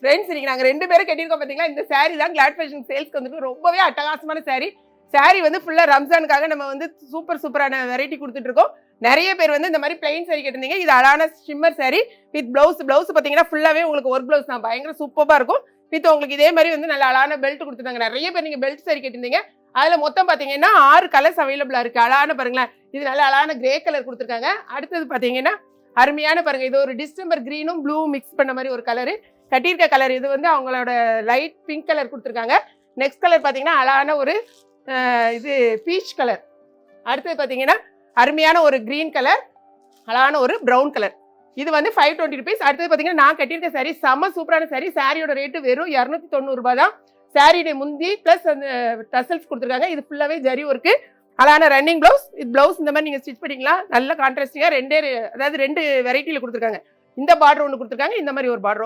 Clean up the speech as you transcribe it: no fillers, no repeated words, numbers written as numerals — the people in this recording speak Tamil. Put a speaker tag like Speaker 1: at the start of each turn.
Speaker 1: ஃப்ரெண்ட்ஸ் இன்னைக்கு நாங்கள் 2 பேரும் கட்டியிருக்கோம் பார்த்தீங்களா. இந்த saree தான் கிளாட் ஃபேஷன் சேல்ஸ்க்கு வந்துட்டு ரொம்பவே அட்டகாசமான saree வந்து ஃபுல்லாக ரம்ஜானுக்காக நம்ம வந்து சூப்பரான வெரைட்டி கொடுத்துட்டு இருக்கோம். நிறைய பேர் வந்து இந்த மாதிரி பிளைன் saree கேட்டிருந்தீங்க. இது அழகான ஷிம்மர் saree வித் ப்ளவுஸ் பார்த்தீங்கன்னா ஃபுல்லாகவே உங்களுக்கு ஒர்க் ப்ளவுஸ் தான் பயங்கர சூப்பராக இருக்கும். வித் உங்களுக்கு இதே மாதிரி வந்து நல்ல அழகான பெல்ட் கொடுத்துருந்தாங்க. நிறைய பேர் நீங்கள் பெல்ட் saree கேட்டிருந்தீங்க. அதில் மொத்தம் பார்த்தீங்கன்னா 6 கலர்ஸ் அவைலபிளாக இருக்குது. அழகான பாருங்களேன், இது நல்ல அழகான கிரே கலர் கொடுத்துருக்காங்க. அடுத்தது பார்த்தீங்கன்னா அருமையான பாருங்க, இது ஒரு டிசம்பர் கிரீனும் ப்ளூ மிக்ஸ் பண்ண மாதிரி ஒரு கலரு. கட்டியிருக்க கலர் இது வந்து அவங்களோட லைட் பிங்க் கலர் கொடுத்துருக்காங்க. நெக்ஸ்ட் கலர் பார்த்தீங்கன்னா அழகான ஒரு இது பீச் கலர். அடுத்தது பார்த்தீங்கன்னா அருமையான ஒரு கிரீன் கலர், அழகான ஒரு ப்ரௌன் கலர். இது வந்து 520 rupees. அடுத்தது பார்த்தீங்கன்னா நான் கட்டியிருக்க saree செம்ம சூப்பரான saree. சாரியோட ரேட்டு வெறும் 290 ரூபாய் தான். சாரியுடைய முந்தி ப்ளஸ் அந்த டசல்ஸ் கொடுத்துருக்காங்க. இது ஃபுல்லாகவே ஜரி ஒர்க்கு, அழகான ரன்னிங் ப்ளவுஸ். இது ப்ளவுஸ் இந்த மாதிரி நீங்கள் ஸ்டிச் பண்ணிக்கலாம். நல்ல கான்ட்ராஸ்டிங்காக 2 வெரைட்டியில் கொடுத்துருக்காங்க. இந்த பார்டர் ஒன்று கொடுத்துருக்காங்க, இந்த மாதிரி ஒரு பார்டர்.